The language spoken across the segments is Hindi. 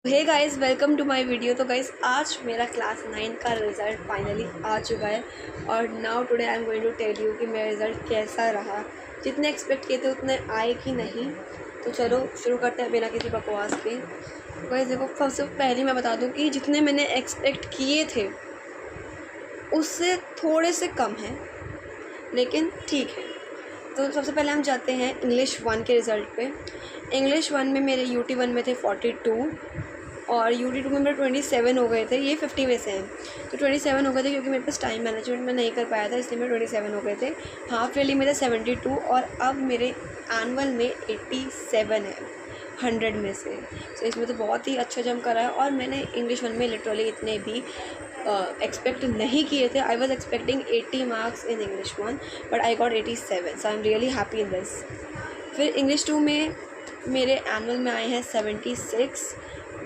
Hey guys, welcome to my video. तो गाइस, आज मेरा क्लास 9 का रिज़ल्ट फाइनली आ चुका है और now today I am going to tell you कि मेरा रिज़ल्ट कैसा रहा। जितने एक्सपेक्ट किए थे उतने आए कि नहीं। तो चलो शुरू करते हैं बिना किसी बकवास के। गाइस देखो, सबसे पहले मैं बता दूं कि जितने मैंने एक्सपेक्ट किए थे उससे थोड़े से कम हैं, लेकिन ठीक है। तो सबसे पहले हम जाते हैं इंग्लिश 1 के रिज़ल्ट पे। इंग्लिश 1 में मेरे यूटी 1 में थे 42 और यूटी 2 में मेरे 27 हो गए थे। ये 50 में से हैं, तो 27 हो गए थे क्योंकि मेरे पास टाइम मैनेजमेंट में नहीं कर पाया था, इसलिए मेरे 27 हो गए थे। हाफ ईयरली में थे 72 और अब मेरे एनुअल में 87 है 100 में से। तो इसमें तो बहुत ही अच्छा जम करा है। और मैंने इंग्लिश 1 में लिटरली इतने भी एक्सपेक्ट नहीं किए थे। आई was expecting 80 marks in English 1 but I got 87, so I am really happy in this. फिर इंग्लिश 2 में मेरे एनुअल में आए हैं 76,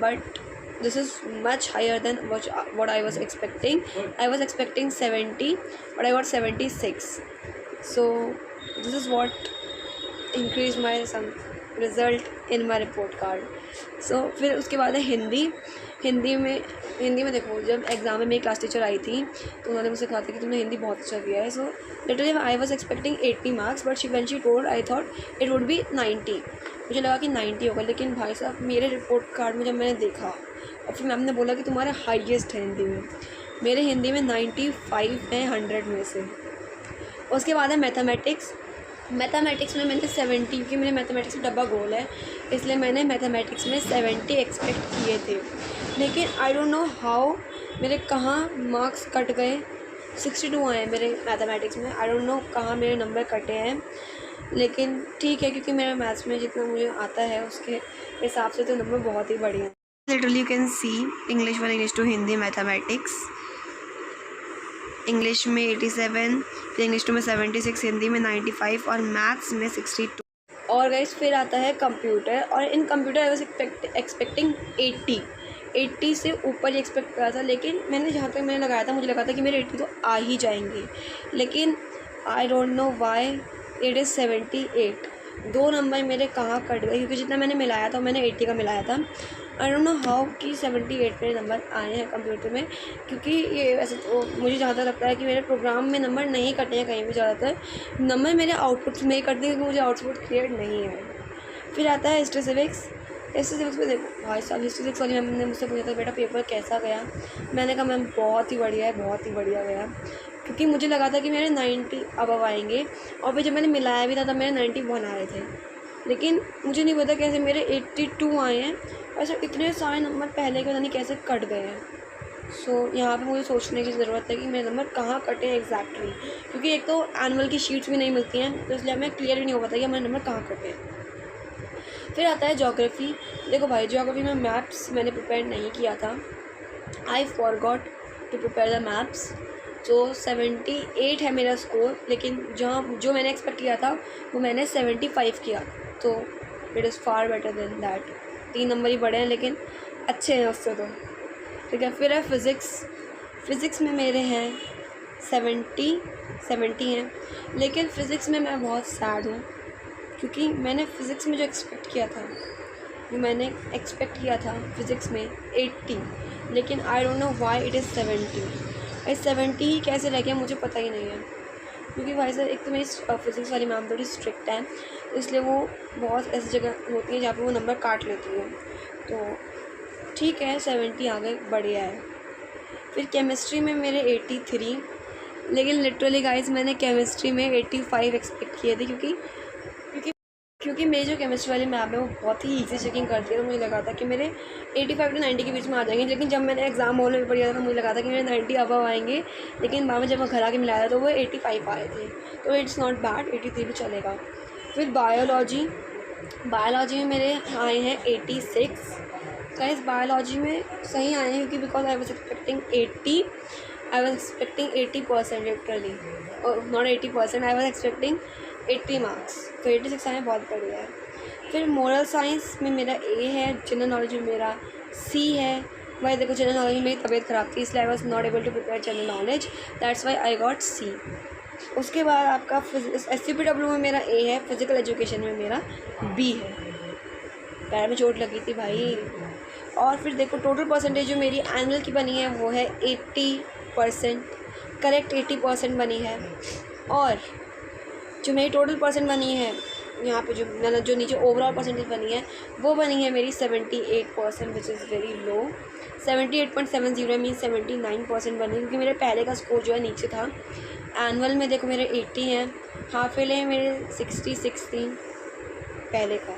but this is much higher than what I was expecting. I was expecting 70 but I got 76, so this is what increased my some result in my report card. So फिर उसके बाद है हिंदी में देखो, जब एग्ज़ाम में मेरी क्लास टीचर आई थी तो उन्होंने मुझसे कहा था कि तुमने हिंदी बहुत अच्छा किया है। So literally I was expecting 80 marks but when she told I thought it would be 90। मुझे लगा कि 90 होगा, लेकिन भाई साहब मेरे रिपोर्ट कार्ड में जब मैंने देखा और फिर मैम ने बोला कि तुम्हारा हाईएस्ट है हिंदी में, मेरे हिंदी में 95 है 100 में से। उसके बाद है मैथमेटिक्स में मैंने 70, क्योंकि मेरे मैथमेटिक्स में डब्बा गोल है इसलिए मैंने मैथमेटिक्स में 70 एक्सपेक्ट किए थे, लेकिन आई डोंट नो हाउ मेरे कहाँ मार्क्स कट गए। 62 आए हैं मेरे मैथमेटिक्स में। आई डोंट नो कहाँ मेरे नंबर कटे हैं, लेकिन ठीक है क्योंकि मेरे मैथ्स में जितना मुझे आता है उसके हिसाब से तो नंबर बहुत ही बढ़िया है। Literally you can C English 1, English 2, Hindi, mathematics. English में 87, फिर इंग्लिश 2 में 76, हिंदी में 95 और मैथ्स में 62। और गाइस फिर आता है कंप्यूटर, और इन कंप्यूटर आई वाज एक्सपेक्टिंग 80 से ऊपर ही एक्सपेक्ट करा था, लेकिन मैंने जहाँ तक मैंने लगाया था मुझे लगा था कि मेरे 80 तो आ ही जाएंगे, लेकिन I don't know why it is 78। 2 number मेरे कहाँ कट गए, क्योंकि जितना मैंने मिलाया था मैंने 80 का मिलाया था। आई डोंट नो हाउ कि 78 मेरे नंबर आए हैं कंप्यूटर में, क्योंकि ये वैसे तो मुझे जहाँ तक लगता है कि मेरे प्रोग्राम में नंबर नहीं कटे हैं कहीं भी। ज़्यादातर नंबर मेरे आउटपुट में ही कटते हैं क्योंकि मुझे आउटपुट क्लियर नहीं है। फिर आता है हिस्ट्री सिविक्स में देखो भाई साहब, हिस्ट्री सिविक्स वाली मैम ने मुझसे पूछा था बेटा पेपर कैसा गया। मैंने कहा मैम बहुत ही बढ़िया है, बहुत ही बढ़िया गया, क्योंकि मुझे लगा था कि मेरे 90 अबव आएंगे और फिर जब मैंने मिलाया भी था तब मेरे 91 आए थे, लेकिन मुझे नहीं पता कैसे मेरे 82 आए हैं। ऐसे इतने सारे नंबर पहले के पता नहीं कैसे कट गए हैं। सो यहाँ पे मुझे सोचने की ज़रूरत है कि मेरे नंबर कहाँ कटे हैं एग्जैक्टली, क्योंकि एक तो एनुअल की शीट्स भी नहीं मिलती हैं, तो इसलिए हमें क्लियर भी नहीं हो पाता कि हमारे नंबर कहाँ कटे हैं। फिर आता है ज्योग्राफी। देखो भाई, ज्योग्राफी में मैप्स मैंने प्रिपेयर नहीं किया था। I forgot to prepare the maps. तो 78 है मेरा स्कोर, लेकिन जो मैंने एक्सपेक्ट किया था वो मैंने 75 किया, तो it is far better than that. 3 number ही बड़े हैं लेकिन अच्छे हैं उससे तो, ठीक है। फिर है फ़िज़िक्स में मेरे हैं 70 हैं, लेकिन फ़िज़िक्स में मैं बहुत सैड हूँ, क्योंकि मैंने फ़िज़िक्स में जो एक्सपेक्ट किया था फ़िज़िक्स में 80, लेकिन I don't know why it is 70। 70 ही कैसे रह गया मुझे पता ही नहीं है, क्योंकि भाई साहब एक तो मेरी फ़िज़िक्स वाली मैम थोड़ी स्ट्रिक्ट है, इसलिए वो बहुत ऐसी जगह होती है जहाँ पे वो नंबर काट लेती है। तो ठीक है, 70 आ गए, बढ़िया है। फिर केमिस्ट्री में मेरे 83, लेकिन लिटरली गाइस मैंने केमिस्ट्री में 85 एक्सपेक्ट किए थे, क्योंकि मेरी जो केमिस्ट्री वाली मैम है वो बहुत ही ईजी चेकिंग करती है, तो मुझे लगा था कि मेरे 85 से 90 के बीच में आ जाएंगे। लेकिन जब मैंने एग्ज़ाम हॉल में पेपर दिया था तो मुझे लगा था कि मेरे 90 अबव आएंगे, लेकिन बाद में जब मैं घर आके मिलाया तो वो 85 आए थे, तो इट्स नॉट बैड, 83 भी चलेगा। फिर बायोलॉजी में मेरे आए हैं 86। गाइस बायोलॉजी में सही आए हैं क्योंकि because I was expecting 80% literally, और not 80%, I was expecting 80 marks, तो 86 आए बहुत बढ़िया है। फिर मोरल साइंस में मेरा A है, जनरल नॉलेज में मेरा C है। भाई देखो, जनरल नॉलेज में मेरी तबीयत ख़राब थी इसलिए I was not able to prepare general knowledge, that's why I got C। उसके बाद आपका SUPW में मेरा A है, फिज़िकल एजुकेशन में मेरा B है। पैर में चोट लगी थी भाई, और फिर देखो टोटल परसेंटेज जो मेरी एनुअल की बनी है वो है 80%, करेक्ट 80% बनी है। और जो मेरी टोटल परसेंट बनी है यहाँ पे, जो मतलब जो नीचे ओवरऑल परसेंटेज बनी है वो बनी है मेरी 78%, which is very low. 78.70 mean 79% बनी, क्योंकि मेरे पहले का स्कोर जो है नीचे था। एनुअल में देखो मेरे 80 हैं, हाफ ईयरली में मेरे 66 थी पहले का।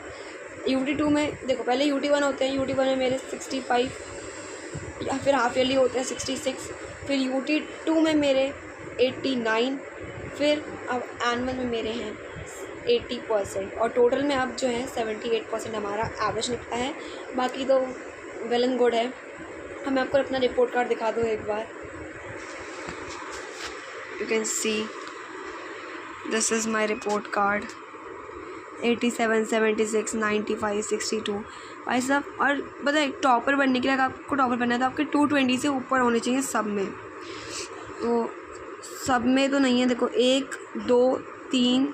UT2 में देखो पहले UT1 होते हैं, UT1 में मेरे 65, या फिर हाफ ईयरली होते हैं 66, फिर UT2 में मेरे 89, फिर अब एनुअल में मेरे हैं 80%, और टोटल में अब जो है 78% हमारा एवरेज निकला है। बाकी तो वेल एंड गुड है। अब मैं आपको अपना रिपोर्ट कार्ड दिखा दूँ एक बार। You can see this is my report card. 87, 76, 95, 62 भाई साहब। और पता है टॉपर बनने के लिए, अगर आपको टॉपर बनना है तो आपके 220 से ऊपर होने चाहिए सब में। तो सब में तो नहीं है, देखो 1, 2, 3।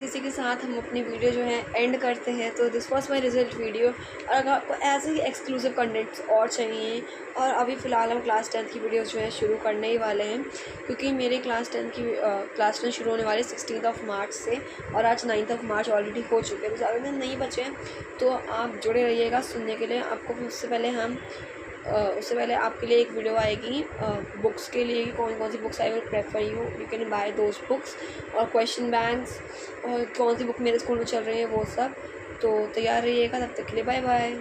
इसी के साथ हम अपनी वीडियो जो है एंड करते हैं। तो this was my result video. और अगर आपको ऐसे ही एक्सक्लूसिव कंटेंट्स और चाहिए, और अभी फ़िलहाल हम क्लास 10 की वीडियोस जो है शुरू करने ही वाले हैं, क्योंकि मेरे क्लास 10 शुरू होने वाले 16 मार्च से, और आज 9 मार्च ऑलरेडी हो चुके हैं, तो ज़्यादा दिन नहीं बचे हैं। तो आप जुड़े रहिएगा सुनने के लिए। आपको उससे पहले आपके लिए एक वीडियो आएगी बुक्स के लिए, कौन कौन सी books I will prefer you can buy those books, और क्वेश्चन बैंक्स, और कौन सी बुक मेरे स्कूल में चल रही है वो सब। तो तैयार रहिएगा, तब तक के लिए बाय बाय।